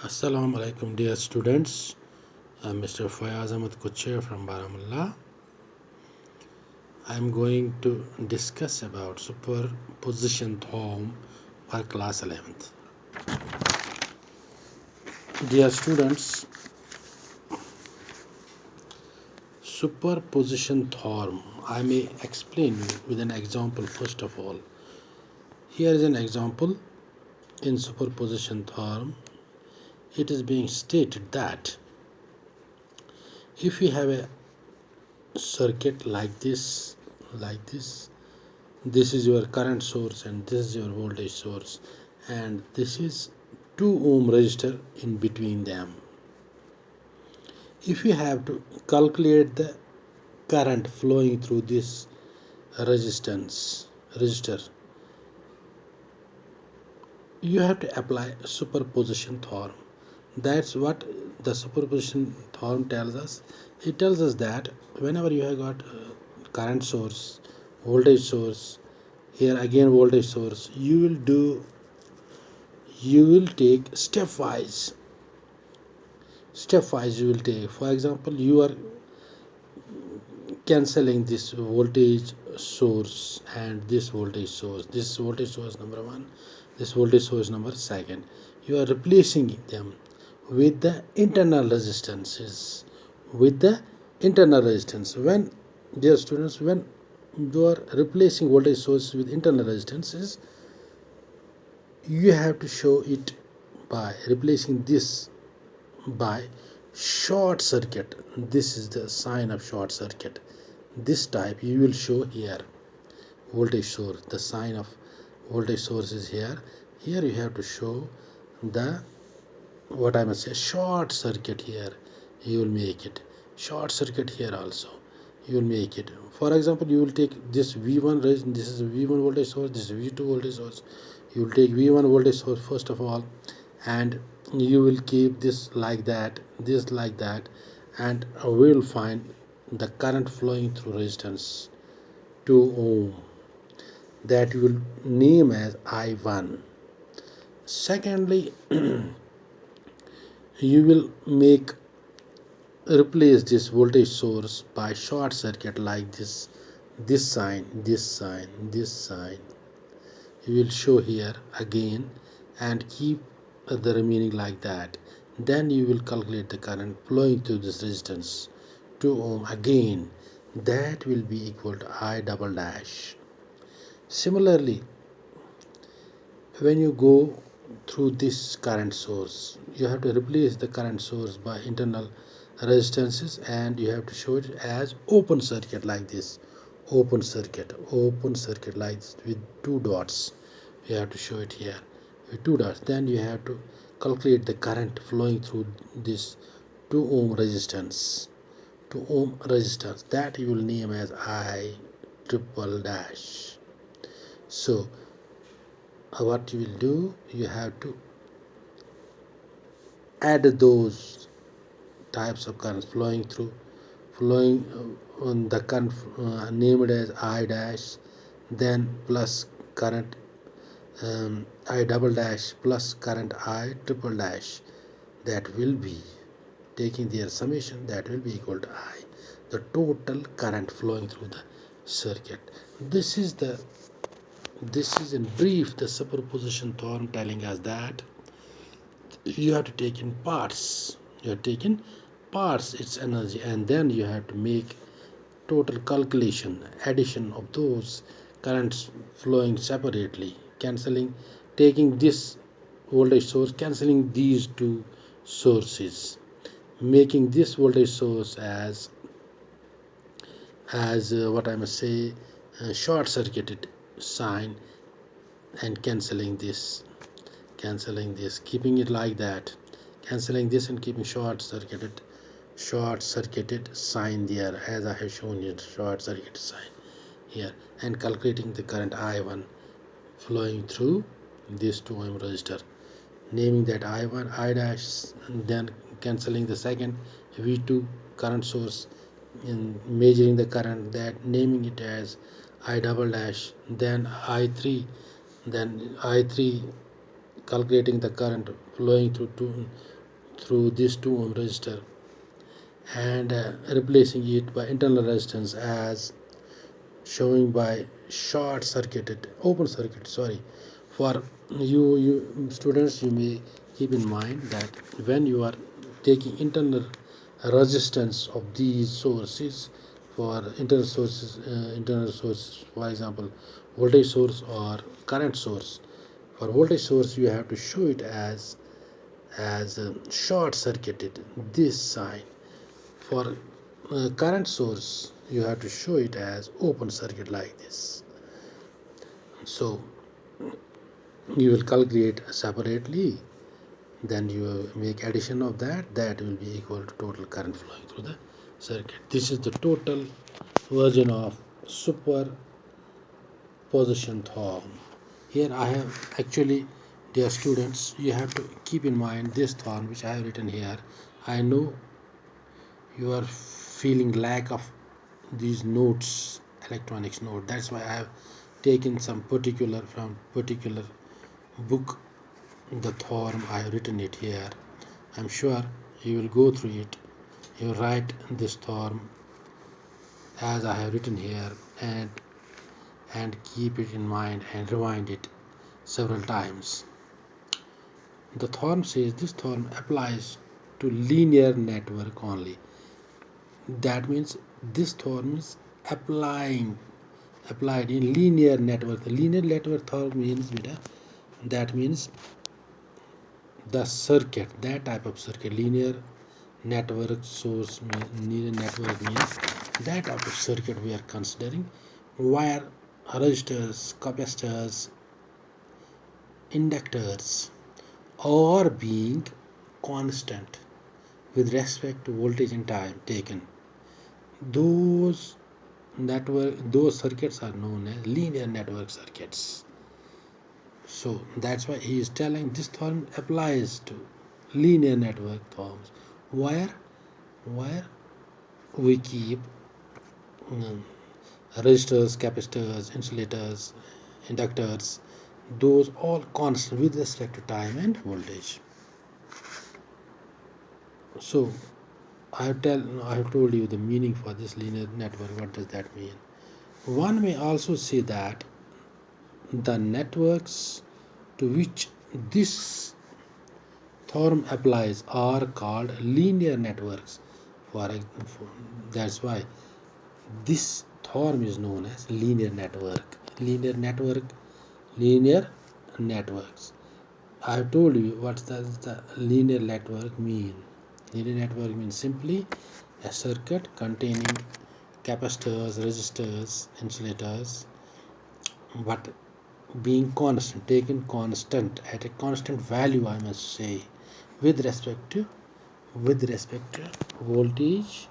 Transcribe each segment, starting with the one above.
Assalamu alaikum, dear students. I'm Mr Fayaz Ahmad kuchay from Baramallah. I'm going to discuss about superposition theorem for class 11th. Dear students, superposition theorem, I may explain you with an example first of all. Here is an example in superposition theorem. It is being stated that if we have a circuit like this, this is your current source and this is your voltage source, and this is 2 ohm resistor in between them. If you have to calculate the current flowing through this resistor, you have to apply superposition theorem. That's what the superposition theorem tells us. It tells us that whenever you have got current source, voltage source, here again voltage source, you will take stepwise you will take. For example, you are cancelling this voltage source and this voltage source, number 1, this voltage source number 2. You are replacing them with the internal resistance. When, dear students, when you are replacing voltage source with internal resistances, you have to show it by replacing this by short circuit. This is the sign of short circuit. This type you will show here. Voltage source, the sign of voltage source is here. Here you have to show the, what I must say, short circuit. Here you will make it short circuit. Here also you will make it. For example, you will take this V1, this is V1 voltage source, this is V2 voltage source. You will take V1 voltage source first of all, and you will keep this like that, and we will find the current flowing through resistance 2 ohm, that you will name as I1. Secondly, you will replace this voltage source by short circuit like this sign. You will show here again and keep the remaining like that. Then you will calculate the current flowing through this resistance 2 ohm again, that will be equal to I double dash. Similarly, when you go through this current source, you have to replace the current source by internal resistances, and you have to show it as open circuit like this. Open circuit like this with 2 dots. You have to show it here with 2 dots. Then you have to calculate the current flowing through this 2 ohm resistance, that you will name as I triple dash. So what you will do, you have to add those types of currents flowing on the current named as I dash, then plus current I double dash plus current I triple dash, that will be taking their summation, that will be equal to I, the total current flowing through the circuit. This is in brief the superposition theorem, telling us that you have to take in parts. Its energy, and then you have to make total calculation, addition of those currents flowing separately, taking this voltage source, cancelling these 2 sources, making this voltage source as what I must say, short circuited sign, and cancelling this, keeping it like that, cancelling this and keeping short circuited sign there, as I have shown you, short circuit sign here, and calculating the current I1 flowing through this 2 ohm resistor, naming that I1 I dash, then cancelling the second V2 current source in measuring the current, that naming it as I double dash, then I3 calculating the current flowing through this 2 ohm resistor and replacing it by internal resistance as showing by short circuited open circuit. Sorry, for you students, you may keep in mind that when you are taking internal resistance of these sources, for internal sources, for example voltage source or current source. For voltage source you have to show it as short circuited, this sign. For current source you have to show it as open circuit, like this. So you will calculate separately, then you make addition of that will be equal to total current flowing through the circuit. This is the total version of superposition theorem. Here I have actually, dear students, you have to keep in mind this theorem which I have written here. I know you are feeling lack of these notes, electronics note. That's why I have taken some particular from particular book, the theorem. I have written it here. I'm sure you will go through it. You write this theorem as I have written here, and keep it in mind and rewind it several times. The theorem says this theorem applies to linear network only. That means this theorem is applied in linear network. The linear network theorem means that means the circuit, that type of circuit. Linear network source means, linear network means that type of circuit we are considering, where resistors, capacitors, inductors are being constant with respect to voltage and time taken. Those circuits are known as linear network circuits. So that's why he is telling this theorem applies to linear network theorems, where we keep resistors, capacitors, insulators, inductors, those all constant with respect to time and voltage. So I have told you the meaning for this linear network. What does that mean? One may also say that the networks to which this theorem applies are called linear networks. That's why this theorem is known as linear network. Linear networks. I have told you what does the linear network mean. Linear network means simply a circuit containing capacitors, resistors, insulators, but being constant, taken constant, at a constant value, I must say, with respect to voltage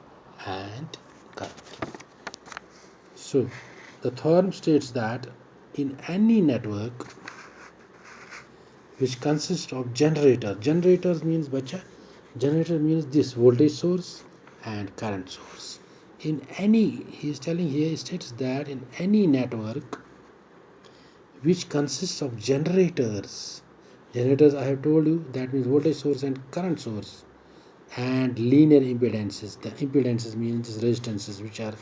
and current. So the theorem states that in any network which consists of generators means generator means this voltage source and current source. In any, he is telling here, he states that in any network which consists of generators I have told you, that means voltage source and current source, and linear impedances. The impedances means resistances which are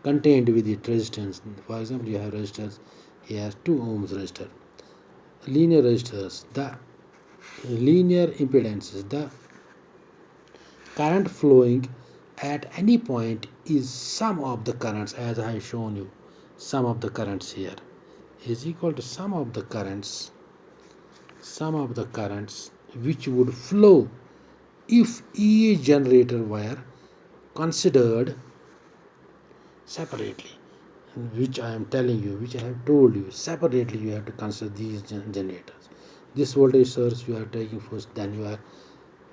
contained with it, resistance. For example, you have resistors, here 2 ohms resistor. Linear resistors, the linear impedances, the current flowing at any point is sum of the currents, as I have shown you. Sum of the currents here is equal to sum of the currents which would flow if each generator were considered separately, which I am telling you, which I have told you, separately you have to consider these generators. This voltage source you are taking first, then you are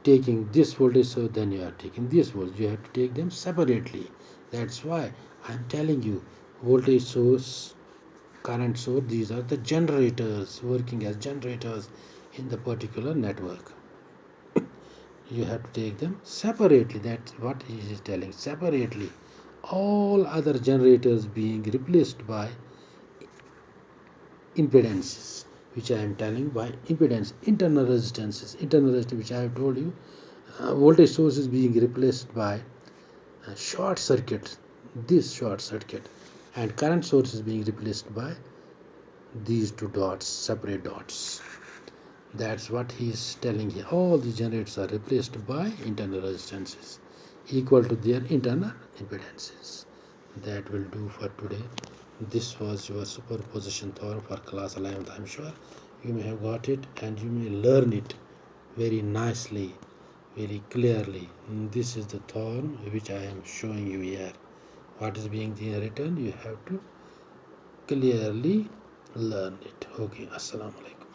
taking this voltage source, then you are taking this voltage. You have to take them separately. That's why I am telling you, voltage source, current source, these are the generators, working as generators in the particular network. You have to take them separately. That's what he is telling, separately. All other generators being replaced by impedances which I am telling by impedance, internal resistances, which I have told you, voltage source is being replaced by short circuit, this short circuit, and current source is being replaced by these two dots, separate dots. That's what he is telling here. All the generators are replaced by internal resistances equal to their internal impedances. That will do for today. This was your superposition theorem for class 11th. I'm sure you may have got it and you may learn it very nicely, very clearly. This is the theorem which I am showing you here. What is being written, you have to clearly learn it. Okay, assalamu alaikum.